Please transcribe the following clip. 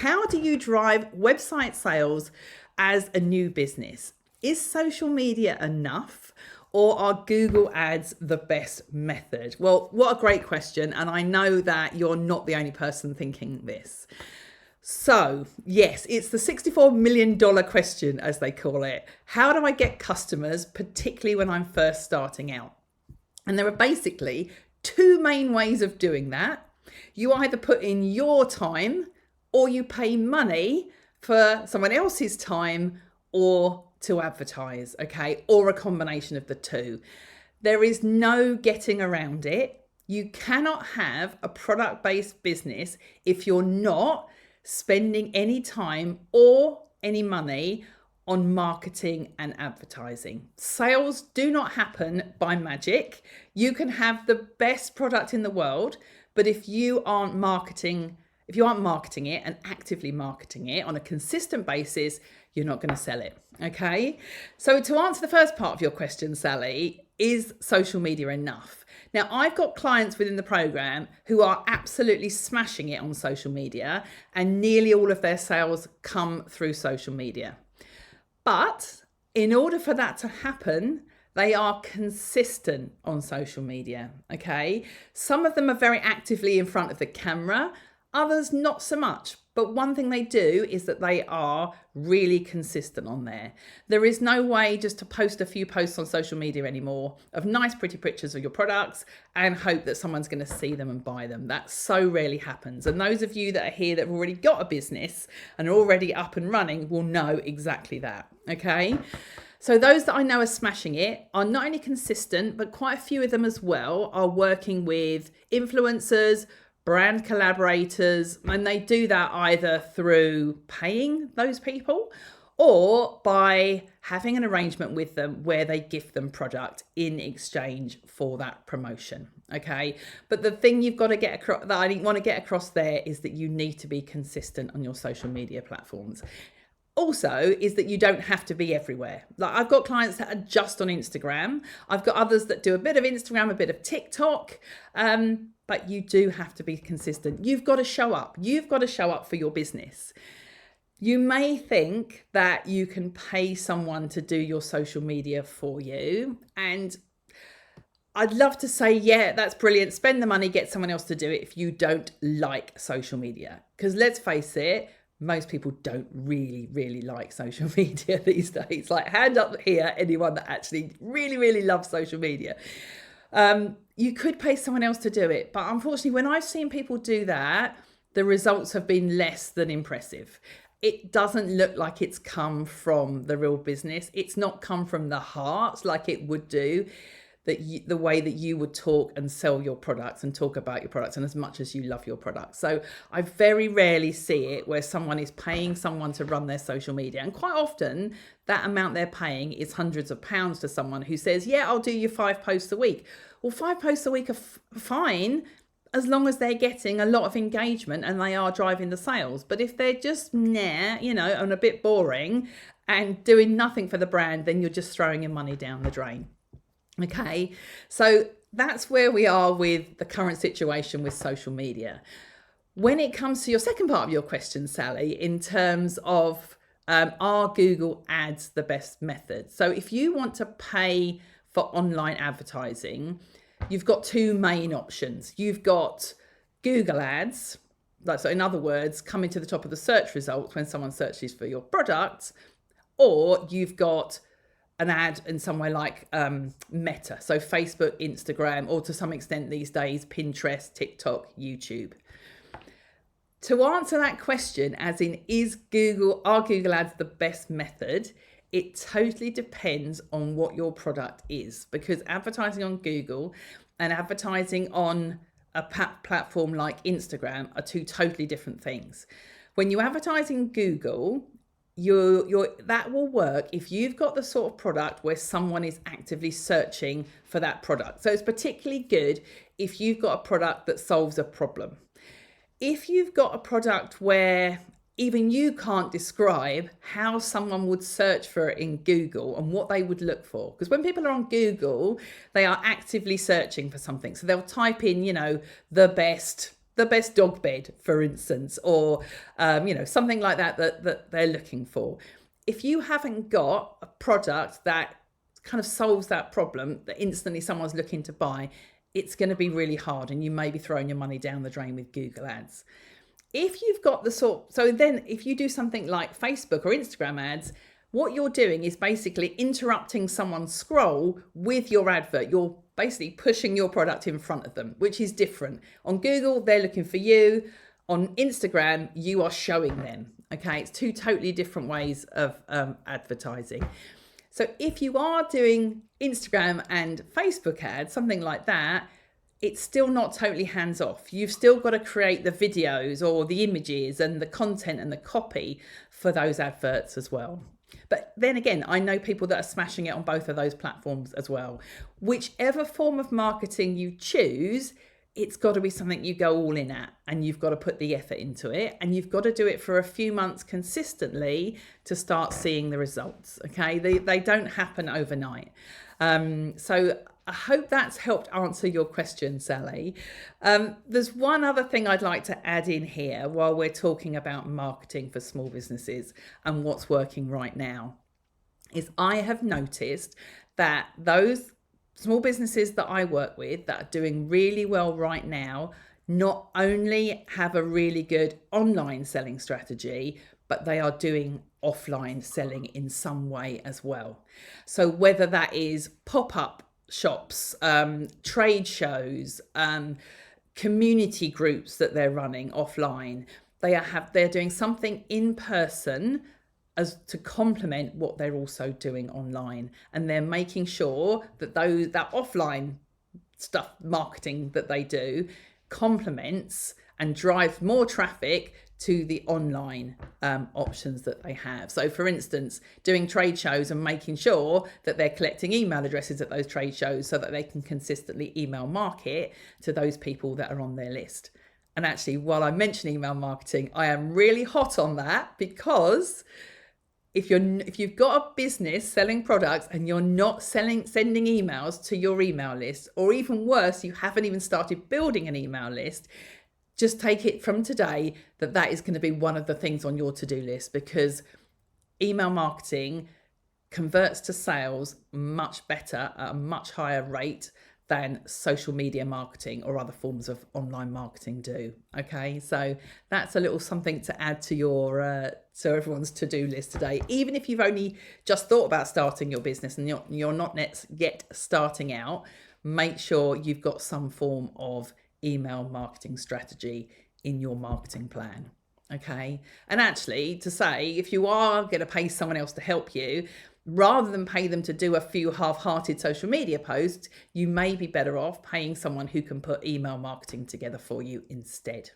How do you drive website sales as a new business? Is social media enough, or are Google ads the best method? Well, what a great question. And I know that you're not the only person thinking this. So yes, it's the $64 million question, as they call it. How do I get customers, particularly when I'm first starting out? And there are basically two main ways of doing that. You either put in your time, or you pay money for someone else's time, or to advertise, okay? Or a combination of the two. There is no getting around it. You cannot have a product-based business if you're not spending any time or any money on marketing and advertising. Sales do not happen by magic. You can have the best product in the world, but if you aren't marketing it and actively marketing it on a consistent basis, you're not going to sell it. Okay. So to answer the first part of your question, Sally, is social media enough? Now, I've got clients within the program who are absolutely smashing it on social media, and nearly all of their sales come through social media. But in order for that to happen, they are consistent on social media, okay? Some of them are very actively in front of the camera, others not so much. But one thing they do is that they are really consistent on there. There is no way just to post a few posts on social media anymore of nice, pretty pictures of your products and hope that someone's going to see them and buy them. That so rarely happens. And those of you that are here that have already got a business and are already up and running will know exactly that, okay? So those that I know are smashing it are not only consistent, but quite a few of them as well are working with influencers, brand collaborators, and they do that either through paying those people or by having an arrangement with them where they gift them product in exchange for that promotion. Okay. But the thing you've got to get across, that I want to get across there, is that you need to be consistent on your social media platforms. Also, is that you don't have to be everywhere. Like, I've got clients that are just on Instagram. I've got others that do a bit of Instagram, a bit of TikTok. But you do have to be consistent. You've got to show up. You've got to show up for your business. You may think that you can pay someone to do your social media for you. And I'd love to say, yeah, that's brilliant. Spend the money, get someone else to do it if you don't like social media. Because let's face it, most people don't really like social media these days. Like, hand up here, anyone that actually really loves social media. You could pay someone else to do it, but unfortunately, when I've seen people do that, the results have been less than impressive. It doesn't look like it's come from the real business. It's not come from the heart like it would do, the way that you would talk and sell your products and talk about your products, and as much as you love your products. So I very rarely see it where someone is paying someone to run their social media. And quite often that amount they're paying is hundreds of pounds to someone who says, yeah, I'll do you 5 posts a week. Well, 5 posts a week are fine as long as they're getting a lot of engagement and they are driving the sales. But if they're just and a bit boring and doing nothing for the brand, then you're just throwing your money down the drain. Okay, so that's where we are with the current situation with social media. When it comes to your second part of your question, Sally, in terms of are Google ads the best method? So if you want to pay for online advertising, you've got two main options. You've got Google ads, so in other words, coming to the top of the search results when someone searches for your product, or you've got an ad in somewhere like Meta, so Facebook, Instagram, or to some extent these days, Pinterest, TikTok, YouTube. To answer that question, as in are Google ads the best method? It totally depends on what your product is, because advertising on Google and advertising on a platform like Instagram are two totally different things. When you advertise in Google, that will work if you've got the sort of product where someone is actively searching for that product. So it's particularly good if you've got a product that solves a problem. If you've got a product where even you can't describe how someone would search for it in Google and what they would look for, because when people are on Google, they are actively searching for something. So they'll type in, the best the best dog bed, for instance, or something like that they're looking for. If you haven't got a product that kind of solves that problem that instantly someone's looking to buy, it's going to be really hard, and you may be throwing your money down the drain with Google ads. If you've got so then if you do something like Facebook or Instagram ads, what you're doing is basically interrupting someone's scroll with your advert. You're basically pushing your product in front of them, which is different. On Google, they're looking for you. On Instagram, you are showing them. Okay, it's two totally different ways of advertising. So if you are doing Instagram and Facebook ads, something like that, it's still not totally hands off. You've still got to create the videos or the images and the content and the copy for those adverts as well. But then again, I know people that are smashing it on both of those platforms as well. Whichever form of marketing you choose, it's got to be something you go all in at, and you've got to put the effort into it, and you've got to do it for a few months consistently to start seeing the results. Okay, they don't happen overnight. So I hope that's helped answer your question, Sally. There's one other thing I'd like to add in here while we're talking about marketing for small businesses and what's working right now, is I have noticed that those small businesses that I work with that are doing really well right now not only have a really good online selling strategy, but they are doing offline selling in some way as well. So whether that is pop-up shops, trade shows, community groups that they're running offline, they're doing something in person as to complement what they're also doing online, and they're making sure that that offline stuff marketing that they do complements and drives more traffic to the online options that they have. So for instance, doing trade shows and making sure that they're collecting email addresses at those trade shows so that they can consistently email market to those people that are on their list. And actually, while I mention email marketing, I am really hot on that, because if you've got a business selling products and you're not sending emails to your email list, or even worse, you haven't even started building an email list, just take it from today that is going to be one of the things on your to-do list, because email marketing converts to sales much better at a much higher rate than social media marketing or other forms of online marketing do. Okay, so that's a little something to add to your so everyone's to-do list today. Even if you've only just thought about starting your business and you're not yet starting out, make sure you've got some form of email marketing strategy in your marketing plan. Okay, and actually, to say, if you are going to pay someone else to help you, rather than pay them to do a few half-hearted social media posts, you may be better off paying someone who can put email marketing together for you instead.